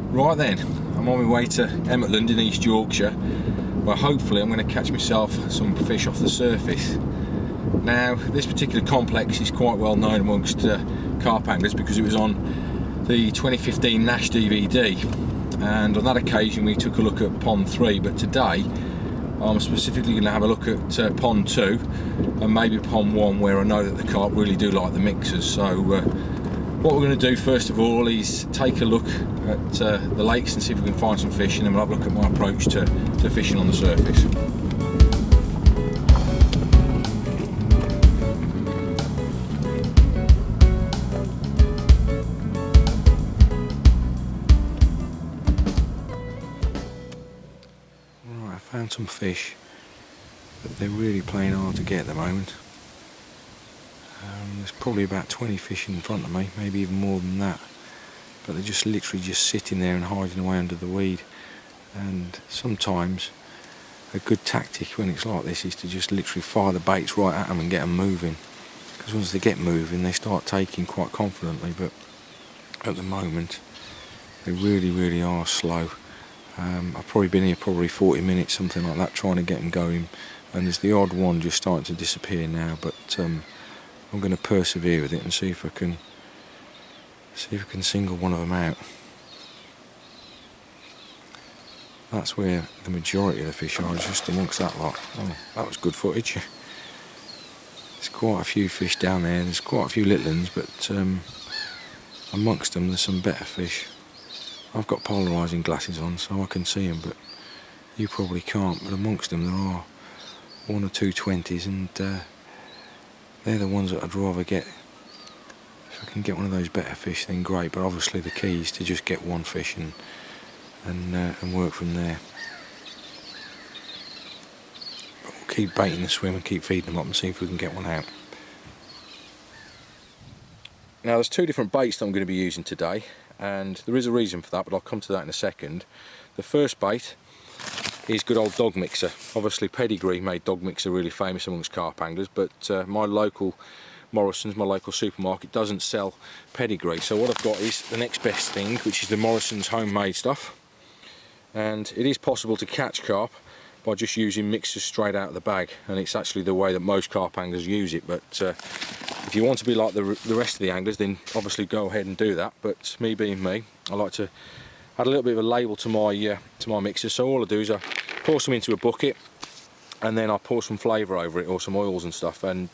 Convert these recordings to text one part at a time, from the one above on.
Right then, I'm on my way to Emmotland in East Yorkshire, where hopefully I'm going to catch myself some fish off the surface. Now, this particular complex is quite well known amongst carp anglers because it was on the 2015 Nash DVD, and on that occasion we took a look at Pond 3, but today I'm specifically going to have a look at Pond 2 and maybe Pond 1, where I know that the carp really do like the mixers. So what we're going to do first of all is take a look at the lakes and see if we can find some fish, and then we'll have a look at my approach to fishing on the surface. Right, I found some fish, but they're really playing hard to get at the moment. There's probably about 20 fish in front of me, maybe even more than that, but they're just literally just sitting there and hiding away under the weed. And sometimes a good tactic when it's like this is to just literally fire the baits right at them and get them moving, because once they get moving they start taking quite confidently, but at the moment they really are slow. I've probably been here 40 minutes, something like that, trying to get them going, and there's the odd one just starting to disappear now, but I'm going to persevere with it and see if I can single one of them out. That's where the majority of the fish are, just amongst that lot. Oh, that was good footage. There's quite a few fish down there. There's quite a few little ones, but amongst them there's some better fish. I've got polarising glasses on so I can see them, but you probably can't. But amongst them there are one or two 20s, and they're the ones that I'd rather get. If I can get one of those better fish, then great, but obviously the key is to just get one fish and work from there. But we'll keep baiting the swim and keep feeding them up and see if we can get one out. Now, there's two different baits that I'm going to be using today, and there is a reason for that, but I'll come to that in a second. The first bait is good old dog mixer. Obviously Pedigree made dog mixer really famous amongst carp anglers, but my local Morrison's, my local supermarket, doesn't sell Pedigree, so what I've got is the next best thing, which is the Morrison's homemade stuff. And it is possible to catch carp by just using mixers straight out of the bag, and it's actually the way that most carp anglers use it, but if you want to be like the rest of the anglers, then obviously go ahead and do that. But me being me, I like to add a little bit of a label to my mixer. So all I do is I pour some into a bucket, and then I pour some flavour over it, or some oils and stuff. And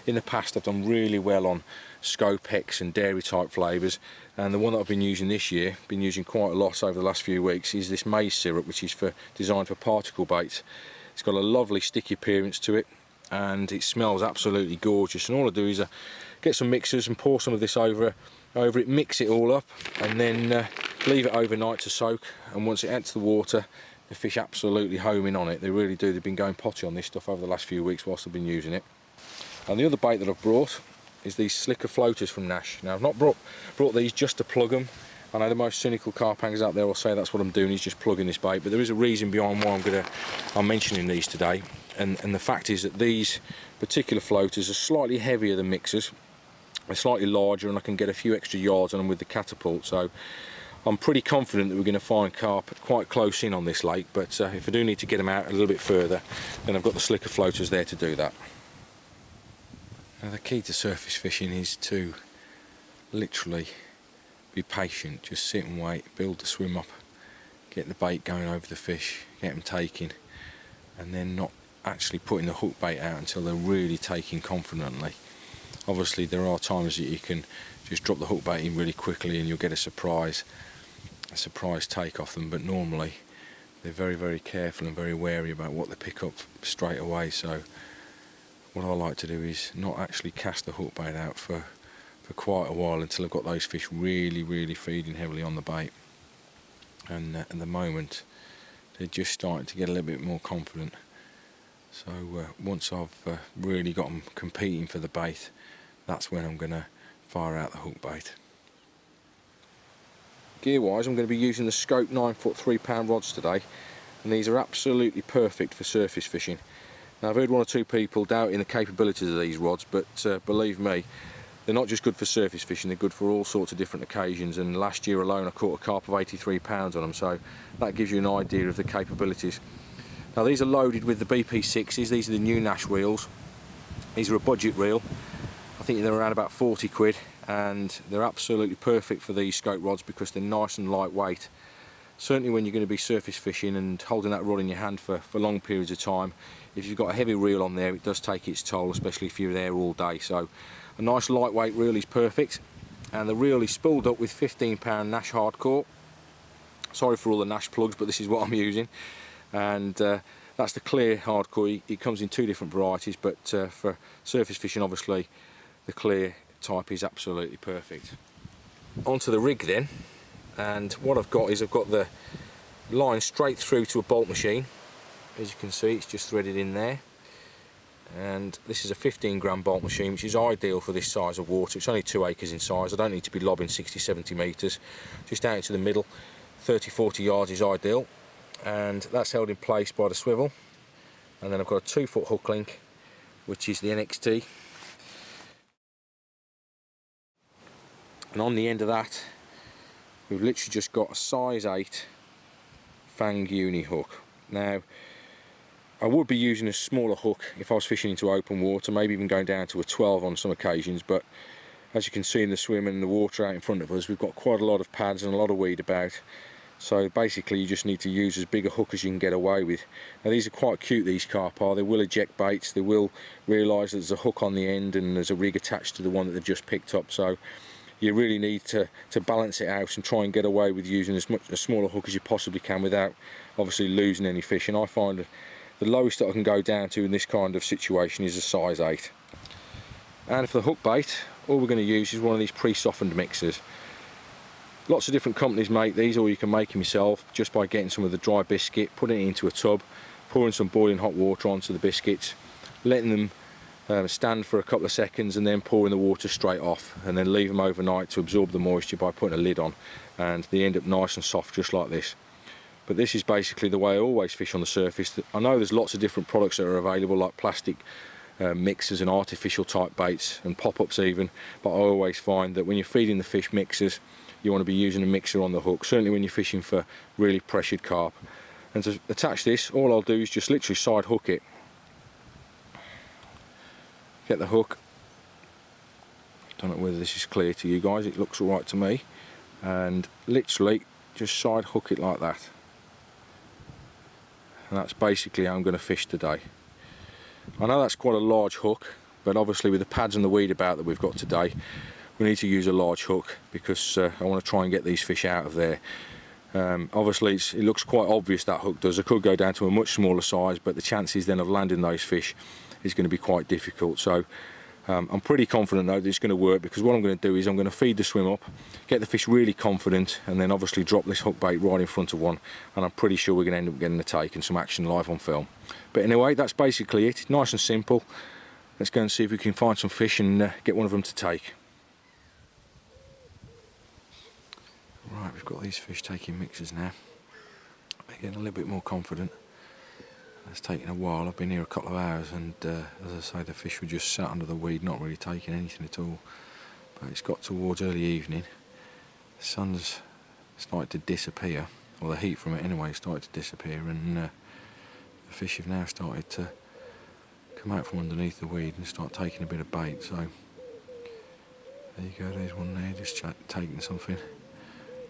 in the past I've done really well on Scopex and dairy type flavours, and the one that I've been using this year, been using quite a lot over the last few weeks, is this maize syrup, which is designed for particle baits. It's got a lovely sticky appearance to it, and it smells absolutely gorgeous. And all I do is get some mixers and pour some of this over it, mix it all up, and then leave it overnight to soak. And once it enters the water, the fish absolutely homing on it. They really do. They've been going potty on this stuff over the last few weeks whilst I've been using it. And the other bait that I've brought is these slicker floaters from Nash. Now, I've not brought these just to plug them. I know the most cynical carp anglers out there will say that's what I'm doing, is just plugging this bait, but there is a reason behind why I'm mentioning these today. And the fact is that these particular floaters are slightly heavier than mixers. They're slightly larger, and I can get a few extra yards on them with the catapult. So I'm pretty confident that we're going to find carp quite close in on this lake, but if I do need to get them out a little bit further, then I've got the slicker floaters there to do that. Now, the key to surface fishing is to literally be patient, just sit and wait, build the swim up, get the bait going over the fish, get them taking, and then not actually putting the hook bait out until they're really taking confidently. Obviously there are times that you can just drop the hook bait in really quickly and you'll get a surprise take off them, but normally they're very careful and very wary about what they pick up straight away. So what I like to do is not actually cast the hook bait out for quite a while until I've got those fish really feeding heavily on the bait. And at the moment they're just starting to get a little bit more confident. So once I've really got them competing for the bait, that's when I'm going to fire out the hook bait. Gear wise, I'm going to be using the Scope 9-foot 3-pound rods today, and these are absolutely perfect for surface fishing. Now, I've heard one or two people doubting the capabilities of these rods, but believe me, they're not just good for surface fishing, they're good for all sorts of different occasions, and last year alone I caught a carp of 83 pounds on them, so that gives you an idea of the capabilities. Now these are loaded with the BP6s, these are the new Nash reels. These are a budget reel, I think they're around about 40 quid, and they're absolutely perfect for these scope rods because they're nice and lightweight. Certainly when you're going to be surface fishing and holding that rod in your hand for long periods of time, if you've got a heavy reel on there, it does take its toll, especially if you're there all day. So a nice lightweight reel is perfect, and the reel is spooled up with 15-pound Nash hardcore. Sorry for all the Nash plugs, but this is what I'm using, and that's the clear hardcore. It comes in two different varieties, but for surface fishing obviously the clear type is absolutely perfect. Onto the rig then, and what I've got is I've got the line straight through to a bolt machine. As you can see, it's just threaded in there, and this is a 15-gram bolt machine, which is ideal for this size of water. It's only 2 acres in size. I don't need to be lobbing 60-70 metres, just out into the middle. 30-40 yards is ideal, and that's held in place by the swivel. And then I've got a 2-foot hook link, which is the NXT, and on the end of that we've literally just got a size 8 Fang uni hook. Now I would be using a smaller hook if I was fishing into open water, maybe even going down to a 12 on some occasions, but as you can see in the swim and the water out in front of us, we've got quite a lot of pads and a lot of weed about, so basically you just need to use as big a hook as you can get away with. Now these are quite cute, these carp are. They will eject baits, they will realise that there's a hook on the end and there's a rig attached to the one that they've just picked up, so you really need to balance it out and try and get away with using a smaller hook as you possibly can without obviously losing any fish. And I find that the lowest that I can go down to in this kind of situation is a size 8. And for the hook bait, all we're going to use is one of these pre-softened mixers. Lots of different companies make these, or you can make them yourself just by getting some of the dry biscuit, putting it into a tub, pouring some boiling hot water onto the biscuits, letting them stand for a couple of seconds, and then pouring the water straight off, and then leave them overnight to absorb the moisture by putting a lid on, and they end up nice and soft just like this. But this is basically the way I always fish on the surface. I know there's lots of different products that are available, like plastic mixers and artificial type baits and pop-ups even, but I always find that when you're feeding the fish mixers, you want to be using a mixer on the hook, certainly when you're fishing for really pressured carp. And to attach this, all I'll do is just literally side hook it. Get the hook. Don't know whether this is clear to you guys, it looks alright to me, and literally just side hook it like that. And that's basically how I'm going to fish today. I know that's quite a large hook, but obviously with the pads and the weed about that we've got today, we need to use a large hook because I want to try and get these fish out of there. Obviously it looks quite obvious that hook does. I could go down to a much smaller size, but the chances then of landing those fish is going to be quite difficult. So I'm pretty confident though that it's going to work, because what I'm going to do is I'm going to feed the swim up, get the fish really confident, and then obviously drop this hook bait right in front of one, and I'm pretty sure we're going to end up getting a take and some action live on film. But anyway, that's basically it. Nice and simple. Let's go and see if we can find some fish and get one of them to take. Right, we've got these fish taking mixers now. They're getting a little bit more confident. It's taken a while. I've been here a couple of hours, and as I say, the fish were just sat under the weed, not really taking anything at all. But it's got towards early evening. The sun's started to disappear, or the heat from it anyway started to disappear, and the fish have now started to come out from underneath the weed and start taking a bit of bait. So there you go, there's one there just taking something.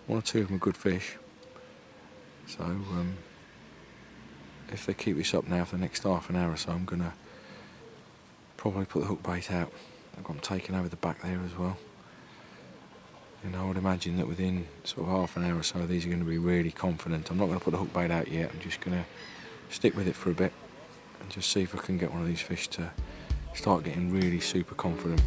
One or two of them are good fish. So if they keep this up now for the next half an hour or so, I'm going to probably put the hook bait out. I've got them taken over the back there as well. And I would imagine that within sort of half an hour or so these are going to be really confident. I'm not going to put the hook bait out yet, I'm just going to stick with it for a bit and just see if I can get one of these fish to start getting really super confident.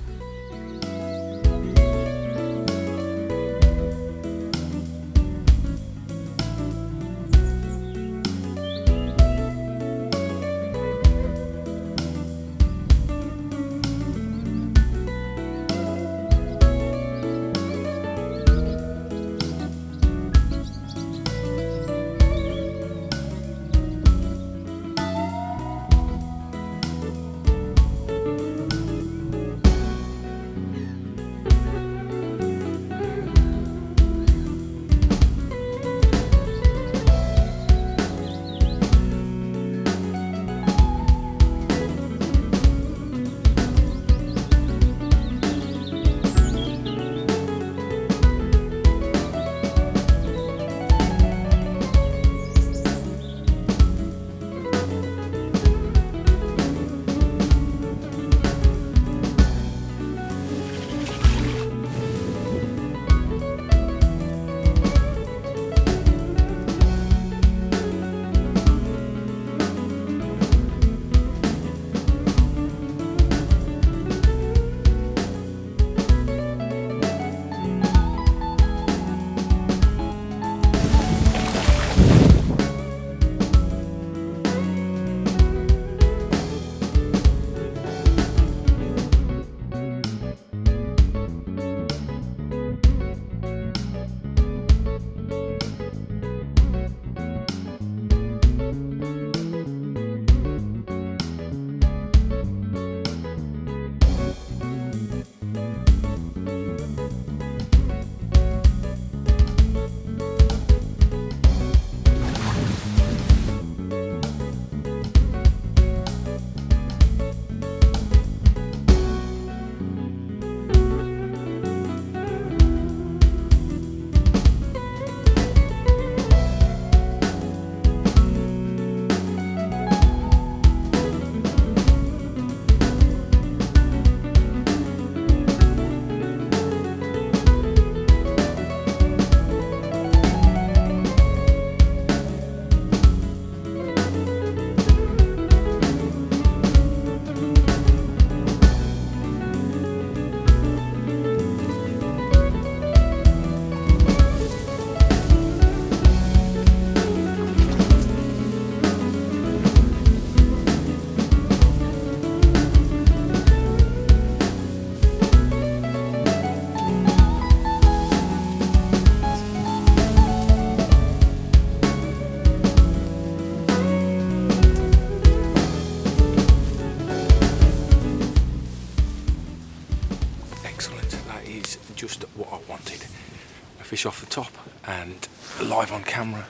laptop and live on camera,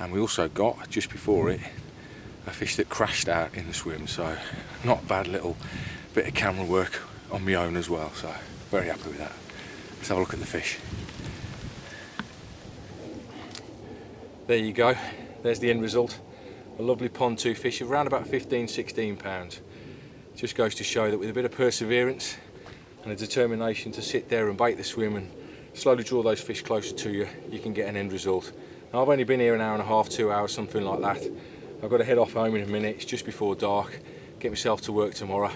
and we also got, just before it, a fish that crashed out in the swim, so not a bad little bit of camera work on my own as well, so very happy with that. Let's have a look at the fish. There you go, there's the end result. A lovely pond 2 fish of around about 15-16 pounds. Just goes to show that with a bit of perseverance and a determination to sit there and bait the swim and slowly draw those fish closer to you, you can get an end result. Now, I've only been here an hour and a half, 2 hours, something like that. I've got to head off home in a minute, it's just before dark, get myself to work tomorrow,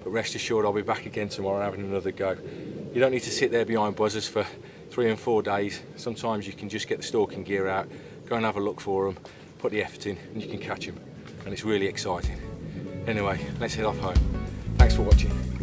but rest assured I'll be back again tomorrow having another go. You don't need to sit there behind buzzers for 3 and 4 days. Sometimes you can just get the stalking gear out, go and have a look for them, put the effort in, and you can catch them, and it's really exciting. Anyway, let's head off home. Thanks for watching.